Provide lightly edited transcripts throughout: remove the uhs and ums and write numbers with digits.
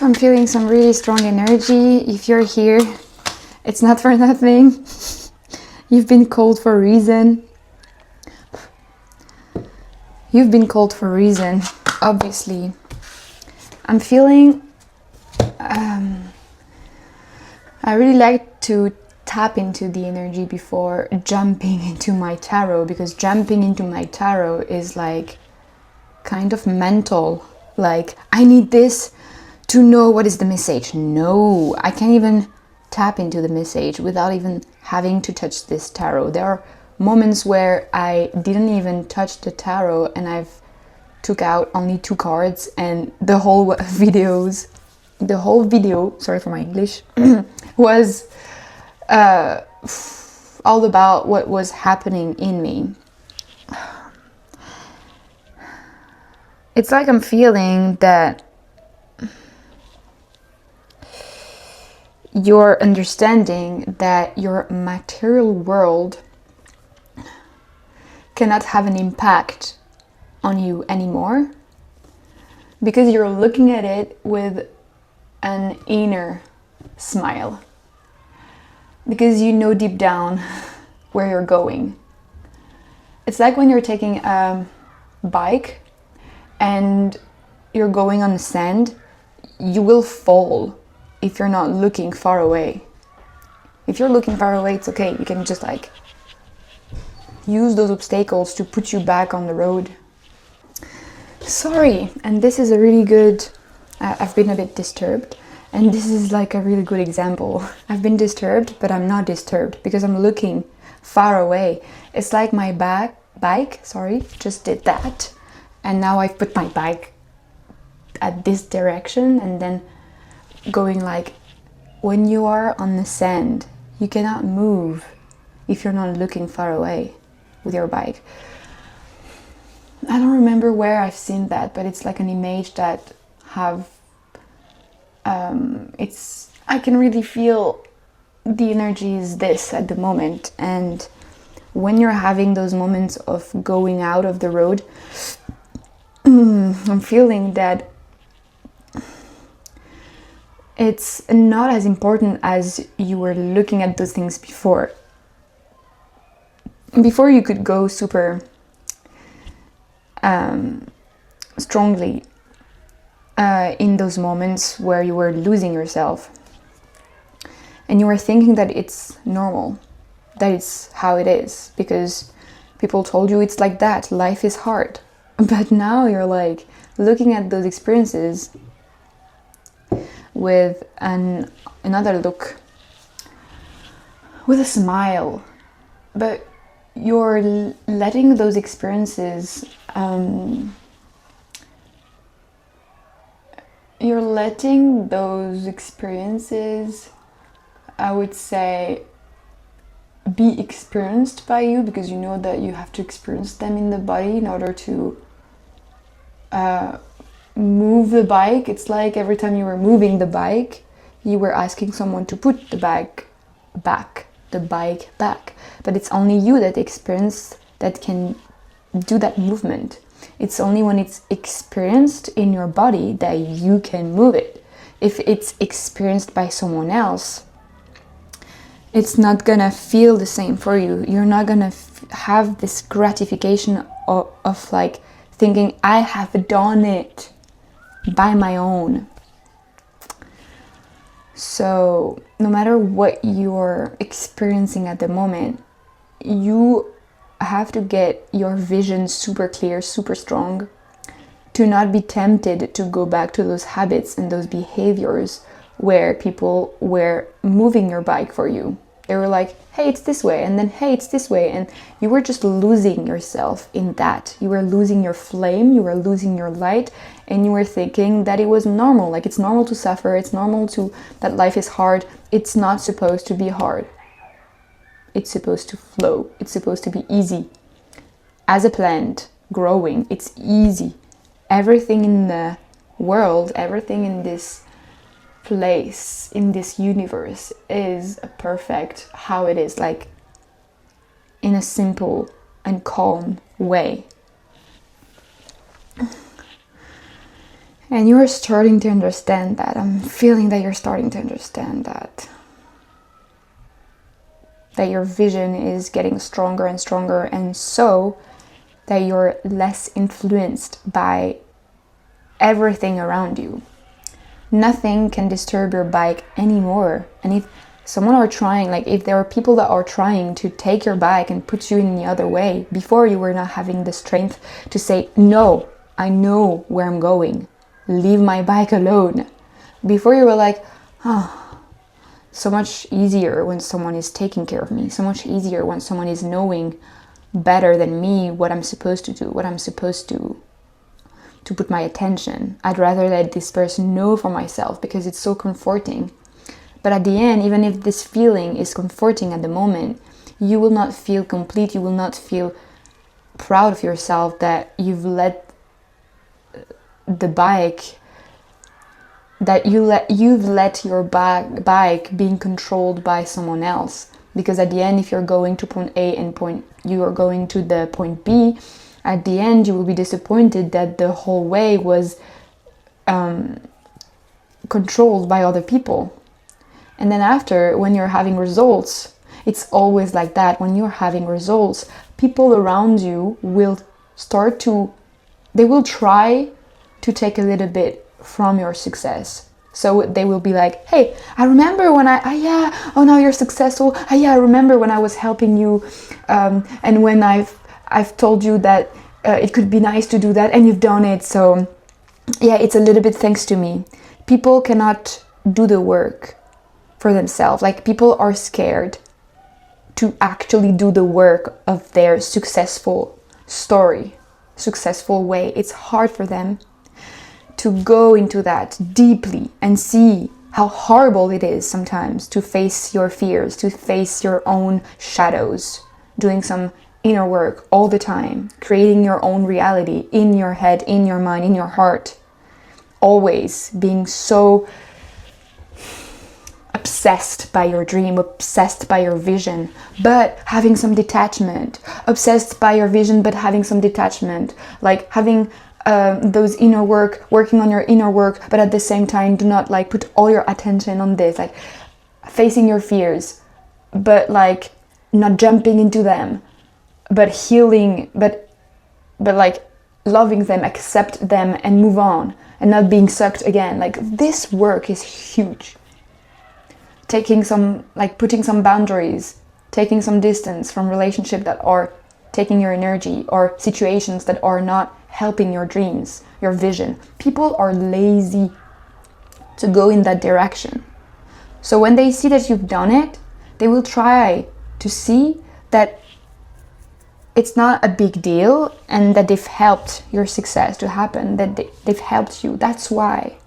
I'm feeling some really strong energy. If you're here, it's not for nothing. You've been called for a reason. You've been called for a reason, obviously. I'm feeling... I really like to tap into the energy before jumping into my tarot, because jumping into my tarot is like kind of mental. Like, I need this to know what is the message. No, I can't even tap into the message without even having to touch this tarot. There are moments where I didn't even touch the tarot and I've took out only 2 cards, and the whole video, sorry for my English, was all about what was happening in me. It's like I'm feeling that you're understanding that your material world cannot have an impact on you anymore, because you're looking at it with an inner smile, because you know deep down where you're going. It's like when you're taking a bike and you're going on the sand, you will fall if you're not looking far away. If you're looking far away, it's okay. You can just like use those obstacles to put you back on the road. Sorry, and this is a really good... I've been a bit disturbed, and this is like a really good example. I've been disturbed, but I'm not disturbed because I'm looking far away. It's like my bike just did that, and now I've put my bike at this direction, and then going like, when you are on the sand, you cannot move if you're not looking far away with your bike. I don't remember where I've seen that, but it's like an image that have I can really feel the energy is this at the moment. And when you're having those moments of going out of the road, I'm feeling that it's not as important as you were looking at those things before. Before you could go super strongly in those moments where you were losing yourself, and you were thinking that it's normal, that it's how it is, because people told you it's like that, life is hard. But now you're like looking at those experiences with another look, with a smile, but you're letting those experiences I would say, be experienced by you, because you know that you have to experience them in the body in order to move the bike. It's like every time you were moving the bike, you were asking someone to put the bike back, but it's only you that can do that movement. It's only when it's experienced in your body that you can move it. If it's experienced by someone else, it's not gonna feel the same for you. You're not gonna have this gratification of like thinking, I have done it by my own. So no matter what you're experiencing at the moment, you have to get your vision super clear, super strong, to not be tempted to go back to those habits and those behaviors where people were moving your bike for you. They were like, hey, it's this way, and then hey, it's this way, and you were just losing yourself in that. You were losing your flame, you were losing your light, and you were thinking that it was normal, like it's normal to suffer, it's normal that life is hard. It's not supposed to be hard. It's supposed to flow. It's supposed to be easy. As a plant growing, it's easy. Everything in the world, everything in this place, in this universe, is perfect how it is, like in a simple and calm way. And you're starting to understand that. I'm feeling that you're starting to understand that. That your vision is getting stronger and stronger, and so that you're less influenced by everything around you. Nothing can disturb your bike anymore. And if someone are trying, like if there are people that are trying to take your bike and put you in the other way, before you were not having the strength to say, no, I know where I'm going. Leave my bike alone. Before you were like, oh, so much easier when someone is taking care of me. So much easier when someone is knowing better than me what I'm supposed to do, what I'm supposed to put my attention. I'd rather let this person know for myself because it's so comforting. But at the end, even if this feeling is comforting at the moment, you will not feel complete. You will not feel proud of yourself that you've let the bike, you've let your bike being controlled by someone else. Because at the end, if you're going to point A and you are going to the point B, at the end you will be disappointed that the whole way was controlled by other people. And then after, when you're having results, it's always like that. When you're having results, people around you will they will try to take a little bit from your success. So they will be like, hey, I remember when now you're successful. I remember when I was helping you, and when I've told you that it could be nice to do that, and you've done it. So yeah, it's a little bit thanks to me. People cannot do the work for themselves. Like, people are scared to actually do the work of their successful story, successful way. It's hard for them to go into that deeply and see how horrible it is sometimes to face your fears, to face your own shadows, doing some inner work all the time, creating your own reality in your head, in your mind, in your heart, always being so obsessed by your dream, obsessed by your vision, but having some detachment, obsessed by your vision, but having some detachment, like having those working on your inner work, but at the same time, do not like put all your attention on this, like facing your fears, but like not jumping into them, but healing, but like loving them, accept them and move on, and not being sucked again. Like, this work is huge. Putting some boundaries, taking some distance from relationships that are taking your energy, or situations that are not helping your dreams, your vision. People are lazy to go in that direction. So when they see that you've done it, they will try to see that it's not a big deal and that they've helped your success to happen, that they've helped you. That's why.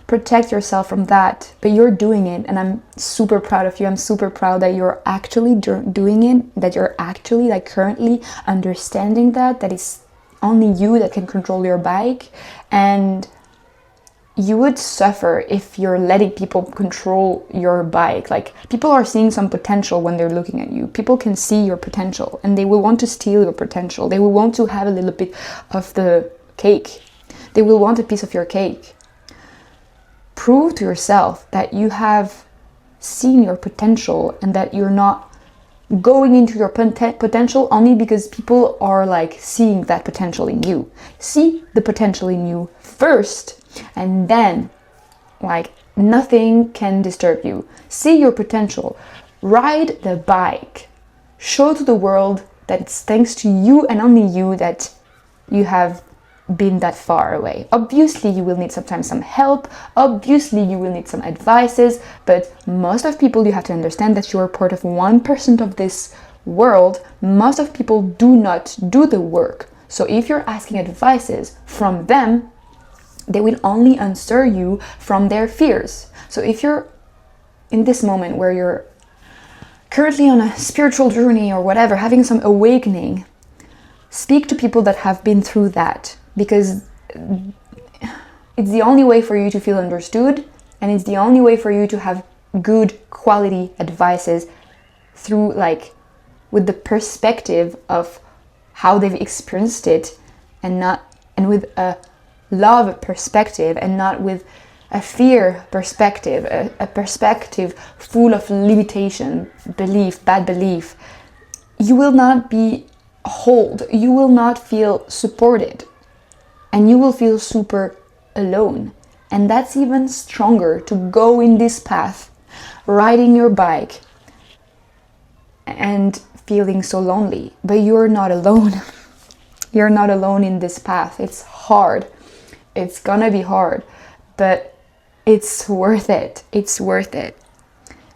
Protect yourself from that. But you're doing it, and I'm super proud of you. I'm super proud that you're actually doing it, that you're actually like currently understanding that it's only you that can control your bike. And you would suffer if you're letting people control your bike. Like, people are seeing some potential when they're looking at you. People can see your potential, and they will want to steal your potential. They will want to have a little bit of the cake. They will want a piece of your cake. Prove to yourself that you have seen your potential, and that you're not going into your potential only because people are like seeing that potential in you. See the potential in you first, and then like nothing can disturb you. See your potential. Ride the bike. Show to the world that it's thanks to you and only you that you have been that far away. Obviously you will need sometimes some help, obviously you will need some advices, but most of people, you have to understand that you are part of 1% of this world. Most of people do not do the work. So if you're asking advices from them, they will only answer you from their fears. So if you're in this moment where you're currently on a spiritual journey or whatever, having some awakening, speak to people that have been through that, because it's the only way for you to feel understood, and it's the only way for you to have good quality advices through, like, with the perspective of how they've experienced it, and with a love perspective and not with a fear perspective, a perspective full of limitation, belief, bad belief, you will not be whole, you will not feel supported, and you will feel super alone. And that's even stronger, to go in this path, riding your bike and feeling so lonely. But you're not alone. You're not alone in this path. It's hard. It's gonna be hard, but it's worth it. It's worth it.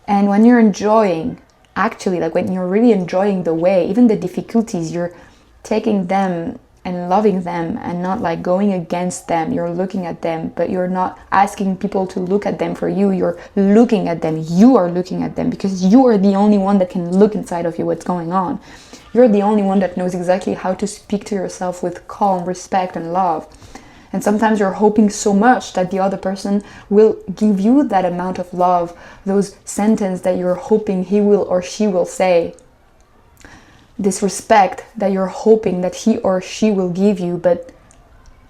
And when you're enjoying, actually, like when you're really enjoying the way, even the difficulties, you're taking them and loving them and not like going against them. You're looking at them, but you're not asking people to look at them for you. You're looking at them. You are looking at them because you are the only one that can look inside of you what's going on. You're the only one that knows exactly how to speak to yourself with calm, respect, and love. And sometimes you're hoping so much that the other person will give you that amount of love, those sentences that you're hoping he will or she will say, this respect that you're hoping that he or she will give you. But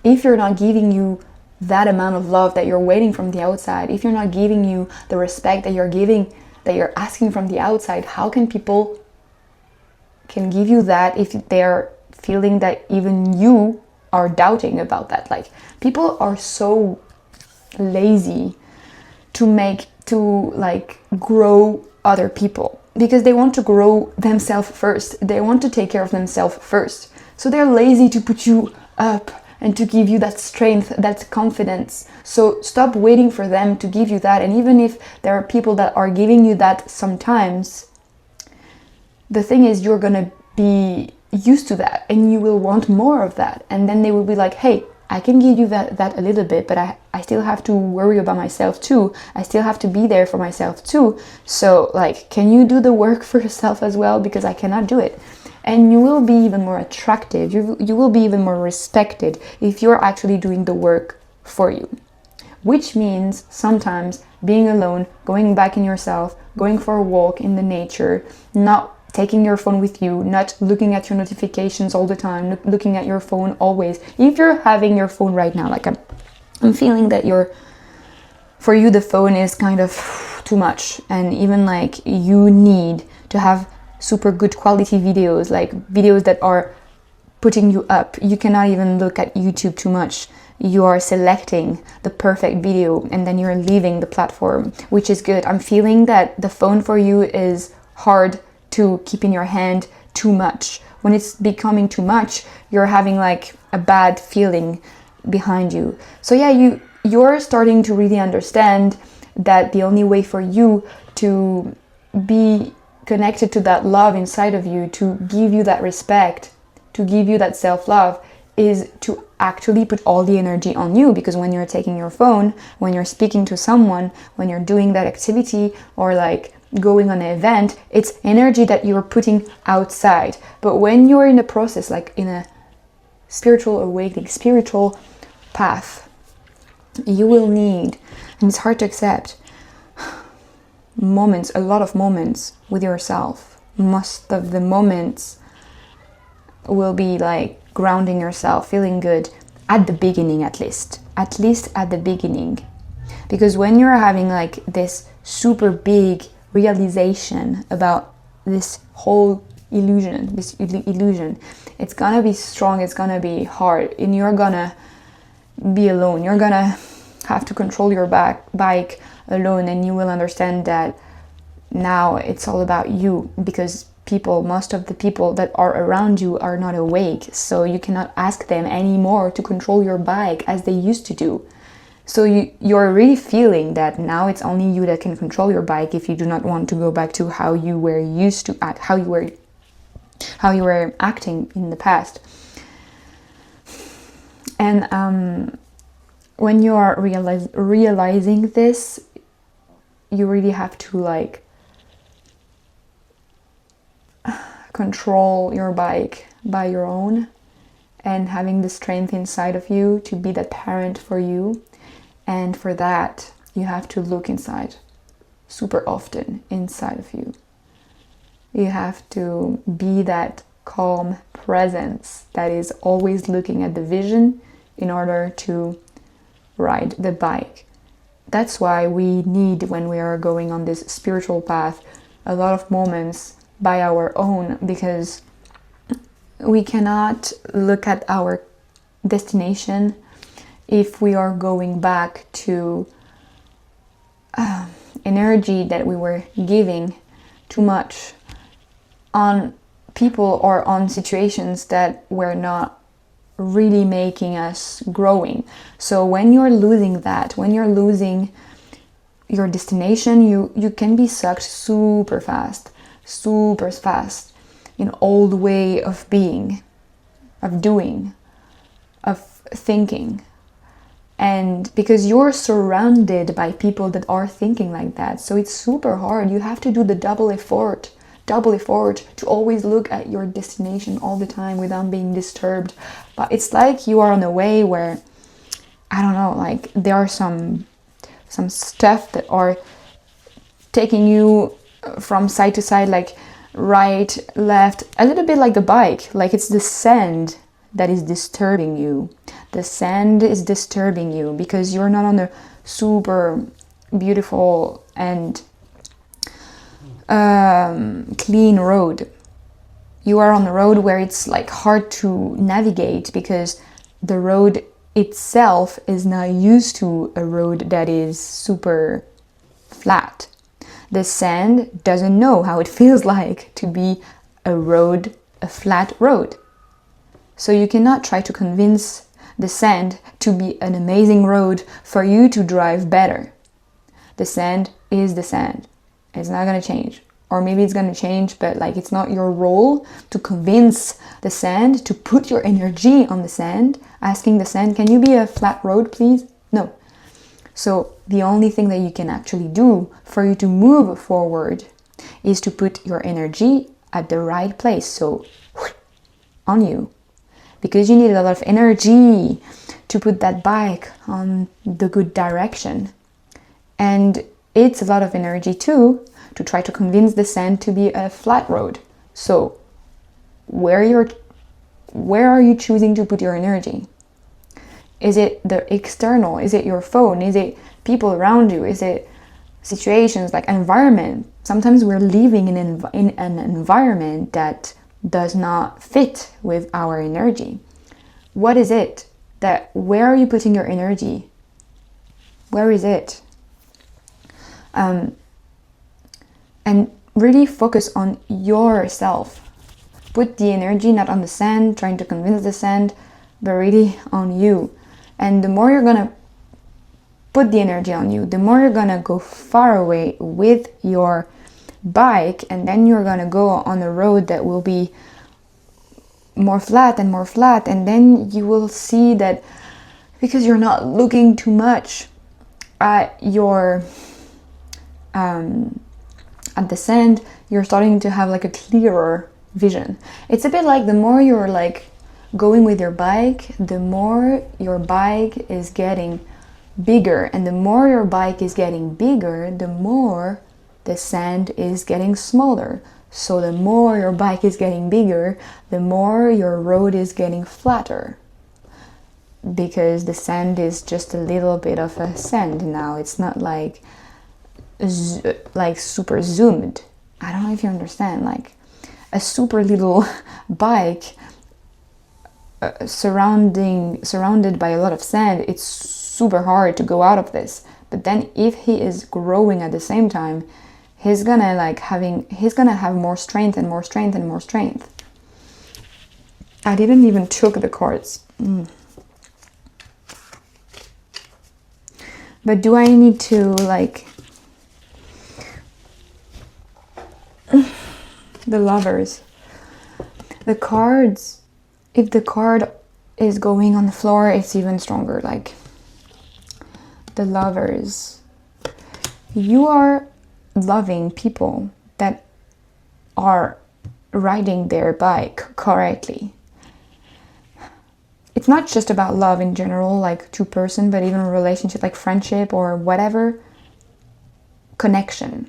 if you're not giving you that amount of love that you're waiting from the outside, if you're not giving you the respect that you're asking from the outside, how can people can give you that if they're feeling that even you are doubting about that? Like, people are so lazy to grow other people because they want to grow themselves first. They want to take care of themselves first. So they're lazy to put you up and to give you that strength, that confidence. So stop waiting for them to give you that. And even if there are people that are giving you that sometimes, the thing is, you're gonna be used to that and you will want more of that. And then they will be like, hey, I can give you that a little bit, but I still have to worry about myself too. I still have to be there for myself too. So like, can you do the work for yourself as well? Because I cannot do it. And you will be even more attractive. You will be even more respected if you're actually doing the work for you. Which means sometimes being alone, going back in yourself, going for a walk in the nature, not taking your phone with you, not looking at your notifications all the time, looking at your phone always. If you're having your phone right now, like I'm feeling that for you the phone is kind of too much, and even like you need to have super good quality videos, like videos that are putting you up. You cannot even look at YouTube too much. You are selecting the perfect video and then you're leaving the platform, which is good. I'm feeling that the phone for you is hard to keep in your hand too much. When it's becoming too much, you're having like a bad feeling behind you. So yeah, you're starting to really understand that the only way for you to be connected to that love inside of you, to give you that respect, to give you that self-love, is to actually put all the energy on you. Because when you're taking your phone, when you're speaking to someone, when you're doing that activity or like going on an event, it's energy that you're putting outside. But when you're in a process, like in a spiritual awakening, spiritual path, you will need, and it's hard to accept, moments, a lot of moments with yourself. Most of the moments will be like grounding yourself, feeling good at the beginning, at least at the beginning. Because when you're having like this super big realization about this whole illusion, it's gonna be strong, it's gonna be hard, and you're gonna be alone. You're gonna have to control your bike alone, and you will understand that now it's all about you, because most of the people that are around you are not awake, so you cannot ask them anymore to control your bike as they used to do. So you're really feeling that now it's only you that can control your bike if you do not want to go back to how you were used to act, how you were acting in the past. And when you are realizing this, you really have to like control your bike by your own, and having the strength inside of you to be that parent for you. And for that, you have to look inside, super often inside of you. You have to be that calm presence that is always looking at the vision in order to ride the bike. That's why we need, when we are going on this spiritual path, a lot of moments by our own, because we cannot look at our destination if we are going back to energy that we were giving too much on people or on situations that were not really making us growing. So when you're losing that, when you're losing your destination, you can be sucked super fast in old way of being, of doing, of thinking. And because you're surrounded by people that are thinking like that, so it's super hard. You have to do the double effort to always look at your destination all the time without being disturbed. But it's like you are on a way where, I don't know, like there are some stuff that are taking you from side to side, like right, left, a little bit like the bike. Like it's the sand that is disturbing you. The sand is disturbing you because you're not on a super beautiful and clean road. You are on a road where it's like hard to navigate because the road itself is not used to a road that is super flat. The sand doesn't know how it feels like to be a flat road. So you cannot try to convince the sand to be an amazing road for you to drive better. The sand is the sand. It's not going to change. Or maybe it's going to change, but like it's not your role to convince the sand, to put your energy on the sand, asking the sand, can you be a flat road, please? No. So the only thing that you can actually do for you to move forward is to put your energy at the right place. So on you. Because you need a lot of energy to put that bike on the good direction. And it's a lot of energy too to try to convince the sand to be a flat road. So where are you choosing to put your energy? Is it the external? Is it your phone? Is it people around you? Is it situations like environment? Sometimes we're living in an environment that does not fit with our energy. What is it? Where are you putting your energy? Where is it? And really focus on yourself. Put the energy not on the sand, trying to convince the sand, but really on you. And the more you're gonna put the energy on you, the more you're gonna go far away with your bike, and then you're gonna go on a road that will be more flat, and then you will see that because you're not looking too much at your at the sand, you're starting to have like a clearer vision. It's a bit like the more you're like going with your bike, the more your bike is getting bigger, and the more your bike is getting bigger, the more the sand is getting smaller. So the more your bike is getting bigger, the more your road is getting flatter. Because the sand is just a little bit of a sand now. It's not like super zoomed. I don't know if you understand. Like a super little bike surrounded by a lot of sand, it's super hard to go out of this. But then if he is growing at the same time, he's gonna have more strength and more strength and more strength. I didn't even took the cards. But do I need to like the Lovers? The cards, if the card is going on the floor, it's even stronger. Like the Lovers, you are loving people that are riding their bike correctly. It's not just about love in general, like two-person, but even a relationship like friendship or whatever. Connection.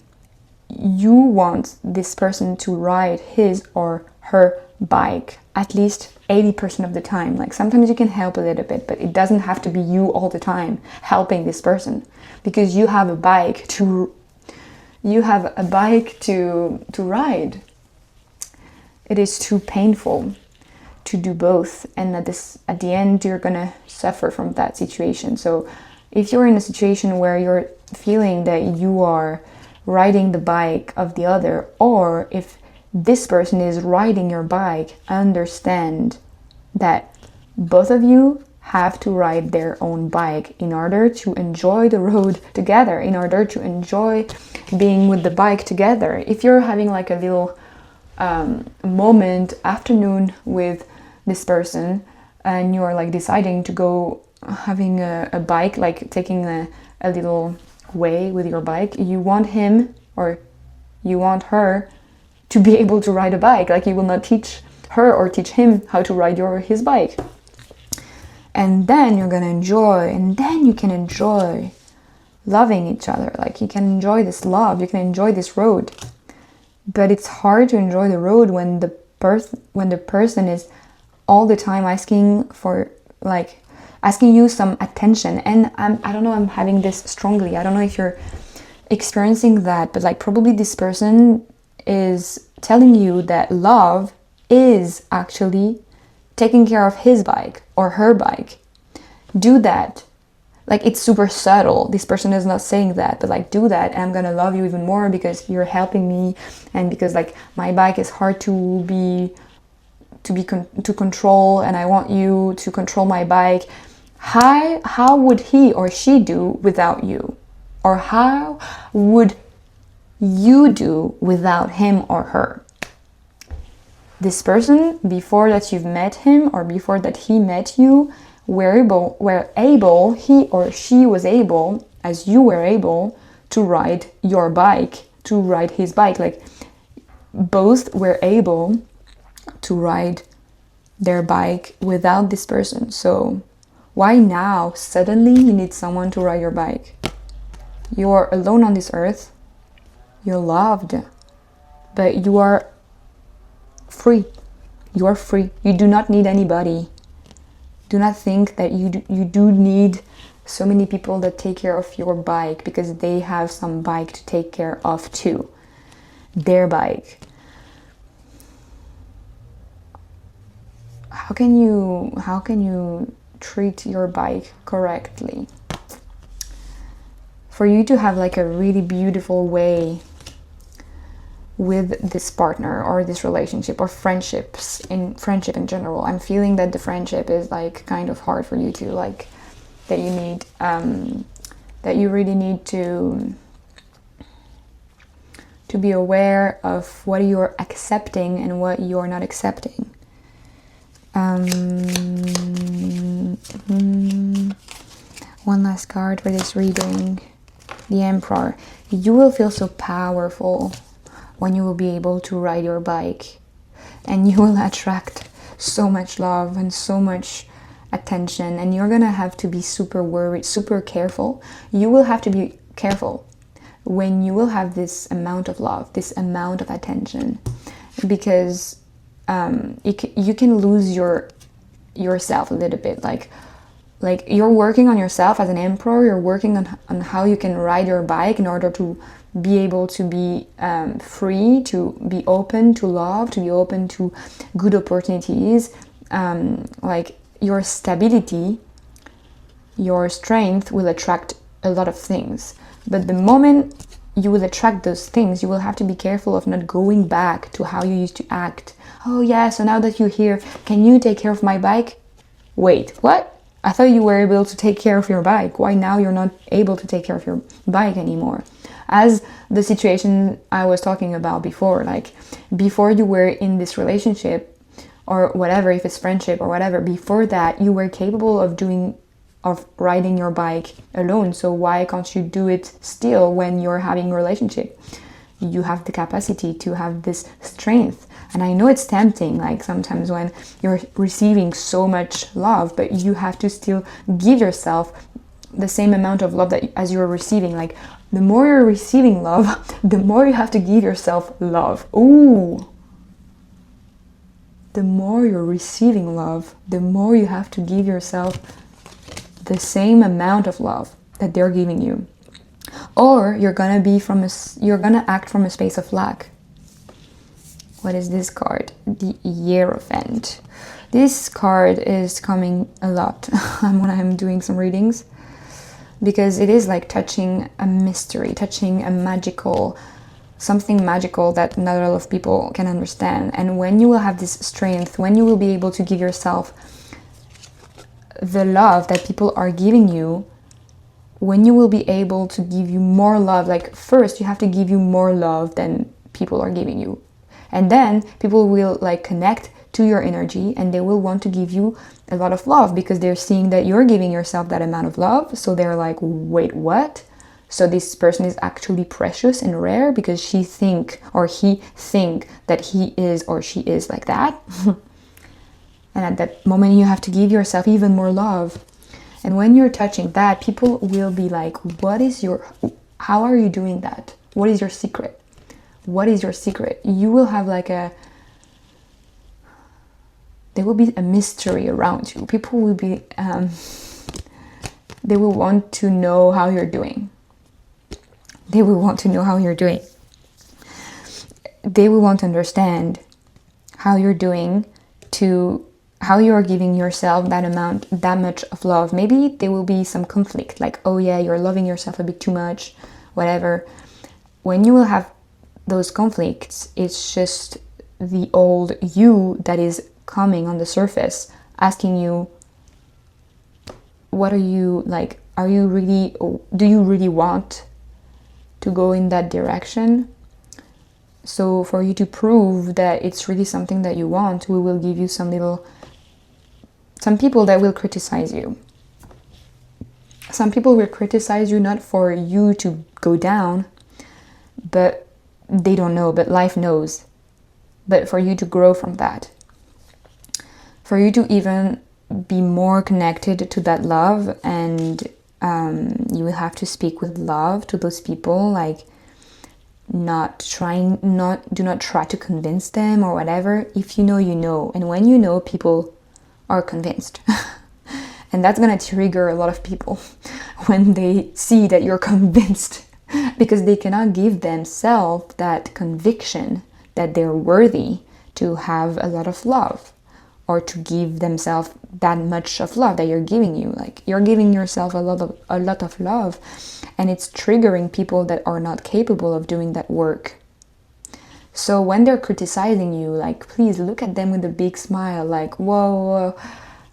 you want this person to ride his or her bike at least 80% of the time. Like sometimes you can help a little bit, but it doesn't have to be you all the time helping this person, because you have a bike to ride. It is too painful to do both, and at the end you're gonna suffer from that situation. So if you're in a situation where you're feeling that you are riding the bike of the other, or if this person is riding your bike, understand that both of you have to ride their own bike in order to enjoy the road together, in order to enjoy being with the bike together. If you're having like a little afternoon with this person, and you're like deciding to go having a bike, like taking a little way with your bike, you want him or you want her to be able to ride a bike. Like you will not teach her or teach him how to ride his bike. And then you're gonna enjoy, and then you can enjoy loving each other. Like you can enjoy this love, you can enjoy this road. But it's hard to enjoy the road when the person is all the time asking you some attention. And I don't know, I'm having this strongly. I don't know if you're experiencing that, but like probably this person is telling you that love is actually taking care of his bike or her bike. Do that. Like it's super subtle. This person is not saying that, but like do that and I'm gonna love you even more because you're helping me, and because like my bike is hard to control, and I want you to control my bike. How would he or she do without you? Or how would you do without him or her? This person, before that you've met him or before that he met you, he or she was able, as you were able, to ride your bike, to ride his bike. Like both were able to ride their bike without this person. So why now suddenly you need someone to ride your bike? You're alone on this earth. You're loved, but you are free. You are free. You do not need anybody. Do not think that you do need so many people that take care of your bike, because they have some bike to take care of too. Their bike. How can you treat your bike correctly? For you to have like a really beautiful way with this partner or this relationship or friendship in general, I'm feeling that the friendship is like kind of hard for you to like, that you need that you really need to be aware of what you're accepting and what you're not accepting. One last card for this reading. The Emperor. You will feel so powerful when you will be able to ride your bike, and you will attract so much love and so much attention, and you're gonna have to be super worried, super careful. You will have to be careful when you will have this amount of love, this amount of attention, because you can lose yourself a little bit. Like you're working on yourself as an emperor. You're working on how you can ride your bike in order to be able to be free, to be open to love, to be open to good opportunities. Like your stability, your strength will attract a lot of things. But the moment you will attract those things, you will have to be careful of not going back to how you used to act. Oh yeah, so now that you're here, can you take care of my bike? Wait, what? I thought you were able to take care of your bike. Why now you're not able to take care of your bike anymore? As the situation I was talking about before, like before you were in this relationship or whatever, if it's friendship or whatever, before that you were capable of riding your bike alone. So why can't you do it still when you're having a relationship? You have the capacity to have this strength. And I know it's tempting, like sometimes when you're receiving so much love, but you have to still give yourself the same amount of love that as you're receiving. Like, the more you're receiving love, the more you have to give yourself love. Ooh. The more you're receiving love, the more you have to give yourself the same amount of love that they're giving you. Or you're gonna act from a space of lack. What is this card? The Hierophant. This card is coming a lot when I'm doing some readings, because it is like touching a mystery, touching a something magical that not a lot of people can understand. And when you will have this strength, when you will be able to give yourself the love that people are giving you, when you will be able to give you more love, like first you have to give you more love than people are giving you. And then people will like connect to your energy and they will want to give you a lot of love because they're seeing that you're giving yourself that amount of love. So they're like, wait, what? So this person is actually precious and rare because he think that he is or she is like that. And at that moment you have to give yourself even more love. And when you're touching that, people will be like, how are you doing that? What is your secret? What is your secret? You will have like there will be a mystery around you. People will be, they will want to know how you're doing. They will want to know how you're doing. They will want to understand how you're doing, how you're giving yourself that much of love. Maybe there will be some conflict, like, oh yeah, you're loving yourself a bit too much, whatever. When you will have those conflicts, it's just the old you that is coming on the surface, asking you, what are you like? Do you really want to go in that direction? So for you to prove that it's really something that you want, we will give you some people that will criticize you. Some people will criticize you not for you to go down, but they don't know, but life knows. But for you to grow from that. For you to even be more connected to that love, and you will have to speak with love to those people, like do not try to convince them or whatever. If you know, you know. And when you know, people are convinced. And that's gonna trigger a lot of people when they see that you're convinced, because they cannot give themselves that conviction that they're worthy to have a lot of love, or to give themselves that much of love that you're giving you. Like, you're giving yourself a lot of love, and it's triggering people that are not capable of doing that work. So when they're criticizing you, like, please look at them with a big smile, like, whoa,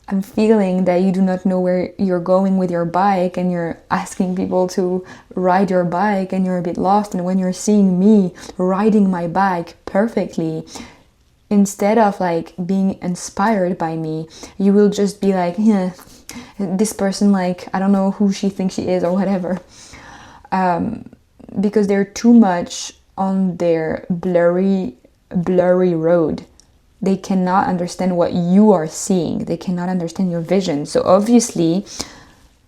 I'm feeling that you do not know where you're going with your bike, and you're asking people to ride your bike, and you're a bit lost. And when you're seeing me riding my bike perfectly, instead of like being inspired by me, you will just be like, yeah, this person, like, I don't know who she thinks she is or whatever. Because they're too much on their blurry road. They cannot understand what you are seeing. They cannot understand your vision. So obviously,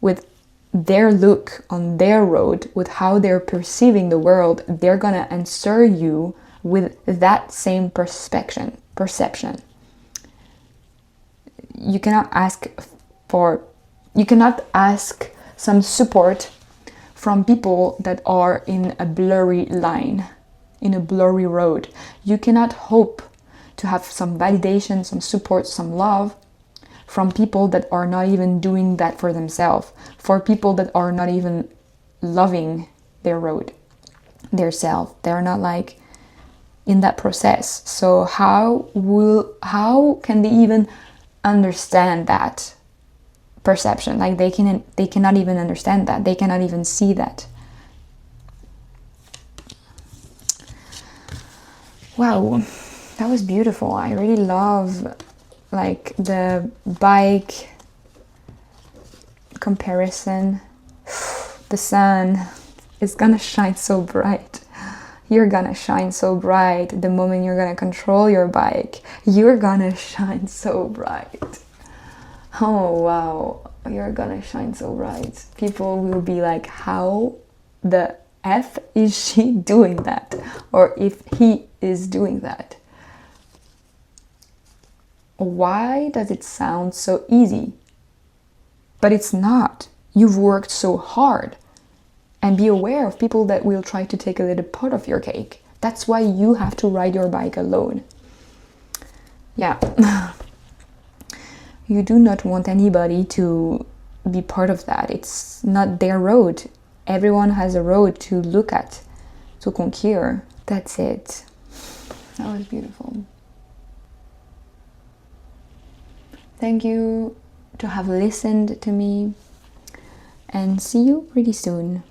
with their look on their road, with how they're perceiving the world, they're gonna answer you with that same perception. You cannot ask some support from people that are in a blurry line, in a blurry road. You cannot hope to have some validation, some support, some love from people that are not even doing that for themselves, for people that are not even loving their road, their self. They're not like in that process. So how can they even understand that perception? Like, they cannot even understand that. They cannot even see that. Wow, that was beautiful. I really love like the bike comparison. The sun is gonna shine so bright. You're gonna shine so bright. The moment you're gonna control your bike, you're gonna shine so bright. Oh wow, you're gonna shine so bright. People will be like, how the F is she doing that? Or if he is doing that. Why does it sound so easy? But it's not. You've worked so hard. And be aware of people that will try to take a little part of your cake. That's why you have to ride your bike alone. Yeah. You do not want anybody to be part of that. It's not their road. Everyone has a road to look at, to conquer. That's it. That was beautiful. Thank you to have listened to me, and see you pretty soon.